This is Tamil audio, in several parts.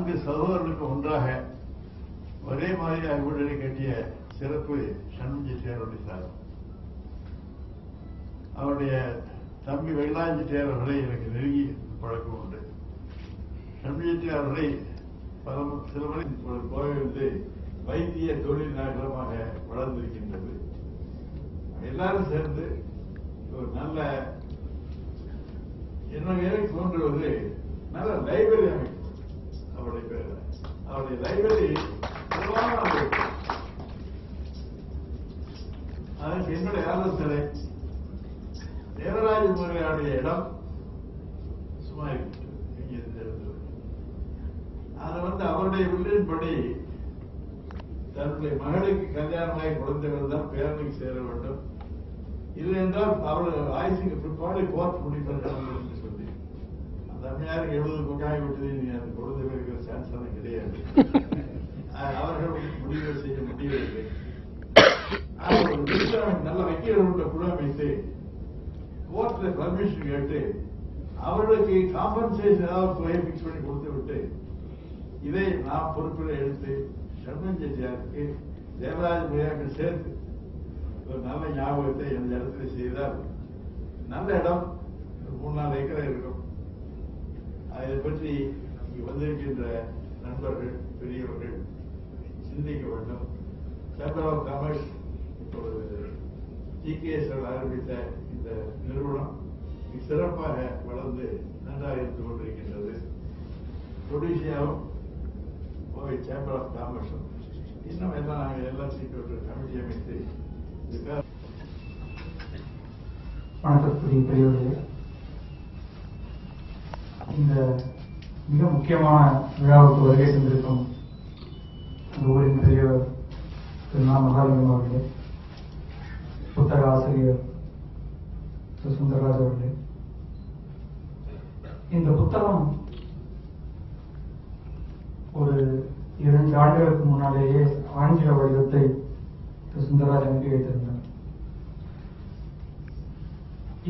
4 சகோதரர்களுக்கு ஒன்றாக ஒரே மாதிரியாக வீடுகளை கட்டிய சிறப்பு சண்முக செட்டியாருடைய சாதம். அவருடைய தம்பி வெள்ளாஞ்சி செட்டியார் அவர்களை எனக்கு நெருங்கி பழக்கம் உண்டு. சண்முக செட்டியார் அவர்களை சில முறை கோவில் வைத்திய தொழில் நகரமாக வளர்ந்திருக்கின்றது. எல்லாரும் சேர்ந்து ஒரு நல்ல எனக்கு தோன்றுவது நல்ல லைப்ரரி அமைப்பு. அவருடைய பேர் அவருடைய லைப்ரரி அதற்கு என்னுடைய ஆலோசனை தேவராஜ முருகையுடைய இடம் சும்மா அதை அவருடைய வில்லின்படி தன்னுடைய மகளுக்கு கல்யாணமாகி குழந்தைகள் தான் பேரனுக்கு சேர வேண்டும். இல்லை என்றால் அவர்கள் ஆயுசுக்கு பிற்பாடு கோர்ட் முடிப்பதற்கான என்று சொல்லி அந்த அம்மையாருக்கு 70 கொண்டாய் விட்டது. அந்த குழந்தை இருக்கிற சான்ஸ் எல்லாம் கிடையாது. அவர்கள் முடிவு செய்ய முடியவில்லை. நல்ல வக்கீலர் உள்ள குழு அமைத்து கோர்ட்ல பர்மிஷன் கேட்டு அவர்களுக்கு காம்பன்சேஷன் ஏதாவது தொகையை பிக்ஸ் பண்ணி கொடுத்து விட்டு இதை நாம் பொறுப்பில் எடுத்து சண்முக செட்டியாருக்கு தேவராஜ முருகைக்கு சேர்த்து ஒரு நல்ல ஞாபகத்தை இந்த இடத்துல செய்தால் நல்ல இடம் 3-4 ஏக்கர் இருக்கும். அதை பற்றி இங்கு வந்திருக்கின்ற நண்பர்கள் பெரியவர்கள் சிந்திக்க வேண்டும். சேம்பர் ஆஃப் காமர்ஸ் இப்பொழுது GKS ஆரம்பித்த இந்த நிறுவனம் சிறப்பாக வளர்ந்து நன்றாக இருந்து கொண்டிருக்கின்றது. கொடிசியாவும் சேம்பர் ஆஃப் காமர்ஸும் இன்னும் எல்லாம் நாங்கள் எல்லாம் சீக்கிரம் கமிட்டி அமைத்து வணக்கத்துக்குரிய பெரியவர்களே, இந்த மிக முக்கியமான விழாவுக்கு வருகை சென்றிருக்கும் அந்த ஊரின் பெரியவர் திரு நா. மகாலிங்கம் அவர்களே, புத்தக ஆசிரியர் திரு சுந்தரராஜ் அவர்களே, இந்த புத்தகம் ஒரு 2 ஆண்டுகளுக்கு முன்னாலேயே ஆங்கில வடிவத்தை திரு சுந்தரராஜ் அனுப்பி வைத்திருந்தார்.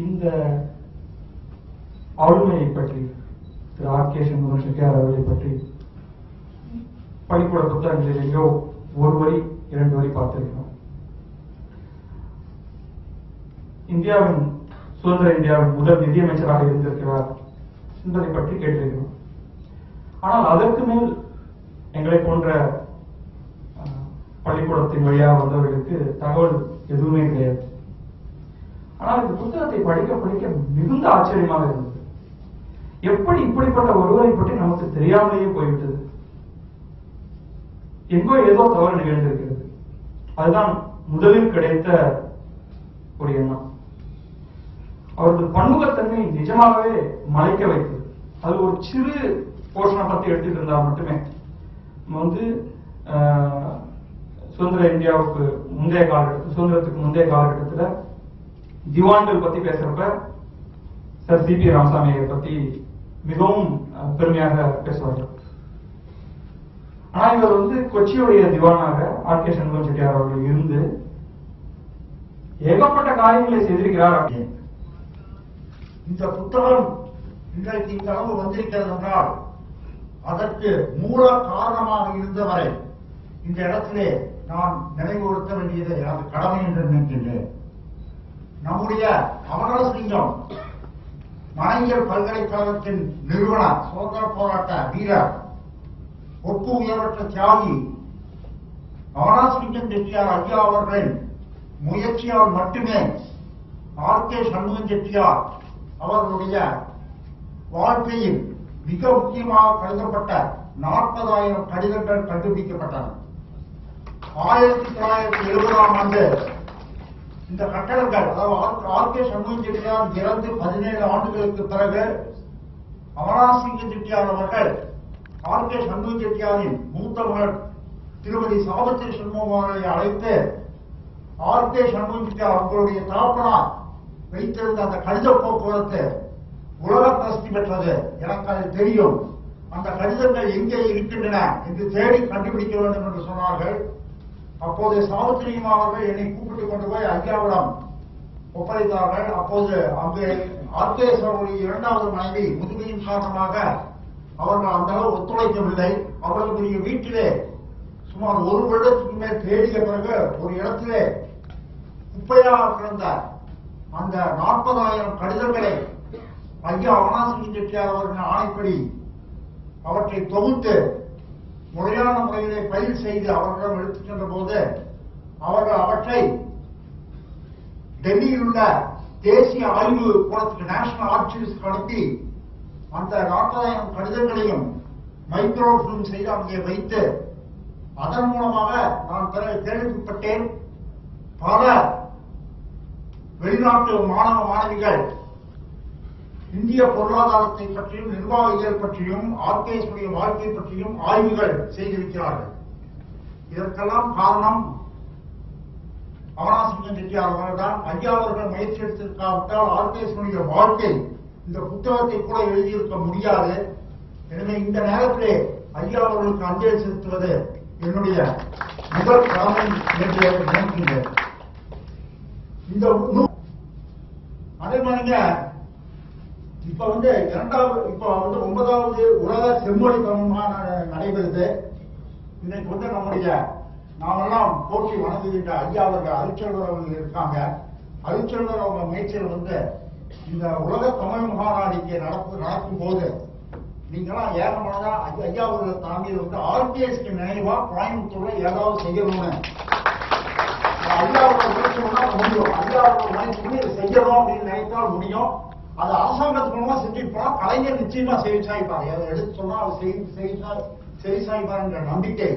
இந்த ஆளுமையை பற்றி திரு R.K. சண்முக செட்டியார் அவர்களை பற்றி பள்ளிக்கூட புத்தகங்களில் எங்கோ 1 வரி 2 வரி பார்த்திருக்கிறோம். இந்தியாவின் சுதந்திர இந்தியாவின் முதல் நிதியமைச்சராக இருந்திருக்கிறார் என்பதை பற்றி கேட்டிருக்கிறோம். ஆனால் அதற்கு மேல் எங்களை போன்ற பள்ளிக்கூடத்தின் வழியாக வந்தவர்களுக்கு தகவல் எதுவுமே கிடையாது. ஆனால் இந்த புத்தகத்தை படிக்க மிகுந்த ஆச்சரியமாக இருந்தது. எப்படி இப்படிப்பட்ட ஒருவரை பற்றி நமக்கு தெரியாமலேயே போய்விட்டது. எங்கோ ஏதோ தவறு நிகழ்ந்திருக்கிறது. அதுதான் முதலில் கிடைத்த ஒரு எண்ணம். அவரது பன்முகத்தன்மை நிஜமாகவே மலைக்க வைத்தது. அது ஒரு சிறு போர்ஷனை பத்தி எடுத்துட்டு இருந்தா மட்டுமே சுதந்திர இந்தியாவுக்கு முந்தைய காலகட்டத்தில், சுதந்திரத்துக்கு முந்தைய காலகட்டத்தில் திவான்கள் பத்தி பேசுறப்ப சர் C.P. ராமசாமியை பத்தி மிகவும் பெருமையாக பேசுவார்கள். ஆனா இவர் கொச்சியுடைய திவானாக R.K. சண்முக செட்டியார் அவர்கள் இருந்து ஏகப்பட்ட காரியங்களை செய்திருக்கிறார். இந்த புத்தகம் இன்றைக்கு இந்த அளவு வந்திருக்கிறது என்றால் அதற்கு மூல காரணமாக இருந்தவரை இந்த இடத்திலே நான் நினைவுபடுத்த வேண்டியது அது கடமை என்று நினைக்கின்றேன். நம்முடைய அமரசிங்கம் மனைவியல் பல்கலைக்கழகத்தின் நிறுவனர், சுதந்திர போராட்ட வீரர், ஒப்பு உயர்வற்ற தியாகி அமரசிங்கம் செட்டியார் ஐயா அவர்களின் முயற்சியால் மட்டுமே R.K. சண்முக செட்டியார் அவர்களுடைய வாழ்க்கையில் மிக முக்கியமாக கருதப்பட்ட 40,000 கடிதங்கள் கண்டுபிடிக்கப்பட்டன. 1970ஆம் ஆண்டு இந்த கட்டடங்கள், அதாவது R.K. சண்முக செட்டியார் இறந்து 17 ஆண்டுகளுக்கு பிறகு அமராசிங்க செட்டியார் அவர்கள் R.K. சண்முக செட்டியாரின் மூத்த மகள் திருமதி சாவித்திரி சண்முகம் அவர்களை அழைத்து R.K. சண்முக செட்டியார் அவர்களுடைய தகப்பனார் வைத்திருந்த அந்த கடித போக்குவரத்து உலக பிரசித்தி பெற்றது. எனக்கு அது தெரியும். அந்த கடிதங்கள் எங்கே இருக்கின்றன என்று தேடி கண்டுபிடிக்க வேண்டும் என்று சொன்னார்கள். அப்போது சாவித்திரியும் அவர்கள் என்னை கூப்பிட்டுக் கொண்டு போய் ஐயாவிடம் ஒப்படைத்தார்கள். அப்போது அங்கே R.K. அவருடைய 2வது மனைவி முதுமையின் காரணமாக அவர்கள் அந்த அளவு ஒத்துழைக்கவில்லை. அவர்களுடைய வீட்டிலே சுமார் 1 வருடத்துக்கு மேல் தேடிய பிறகு ஒரு இடத்திலே குப்பையாக கிடந்த அந்த 40,000 கடிதங்களை ஐயா அவனாசிங்க செட்டியார் அவர்கள் ஆணைப்படி அவற்றை தொகுத்து முறையான முறையிலே பதில் செய்து அவர்களிடம் எடுத்துச் சென்ற போது அவர்கள் அவற்றை டெல்லியில் உள்ள தேசிய ஆய்வு கூடத்துக்கு நேஷனல் ஆர்ச்சிவ்ஸ் அனுப்பி அந்த 40,000 கடிதங்களையும் மைக்ரோ பிலிம் செய்து அங்கே வைத்து அதன் மூலமாக நான் கேள்விப்பட்டேன் பல வெளிநாட்டு மாணவ மாணவிகள் இந்திய பொருளாதாரத்தை பற்றியும் நிர்வாகிகள் பற்றியும் ஆர்கேஎஸ் வாழ்க்கை பற்றியும் ஆய்வுகள் செய்திருக்கிறார்கள். இதற்கெல்லாம் காரணம் அவனாசிங்க செட்டியார் அவர்கள்தான். ஐயா அவர்கள் முயற்சி எடுத்திருக்காவிட்டால் ஆர்கேஎஸ் வாழ்க்கை இந்த புத்தகத்தை கூட எழுதியிருக்க முடியாது. எனவே இந்த நேரத்திலே ஐயா அவர்களுக்கு அஞ்சலி செலுத்துவது என்னுடைய முதல் கடமை என்று நினைக்கின்றேன். இந்த அதே மாதிரிங்க இப்ப 9வது உலக செம்மொழி தமிழ் நடைபெறுது. இன்னைக்கு நம்முடைய நாமெல்லாம் போட்டி வணங்குகின்ற ஐயா அவர்கள் அரிச்செல்வர் அவர்கள் இருக்காங்க. அரிச்செல்வர் அவங்க முயற்சியில் இந்த உலக தமிழ் மகாநாடு இங்கே நடக்கும் போது நீங்களாம் ஏகமானதா ஐயா அவர்கள் தாண்டி ஆர்கேஎஸ்க்கு நினைவா கோயம்புத்தூர்ல ஏதாவது செய்யணும்னு ஐயா அவர்கள் முயற்சினா முடியும். ஐயா அவர்கள் முயற்சி செய்யணும் அப்படின்னு நினைத்தால் முடியும். அது அரசாங்கத்து மூலமா செஞ்சிருப்போம். கலைஞர் நிச்சயமா செய்தி சாய்ப்பார். எடுத்து சொன்னா அவர் செய்தி சாய்ப்பார் என்ற நம்பிக்கை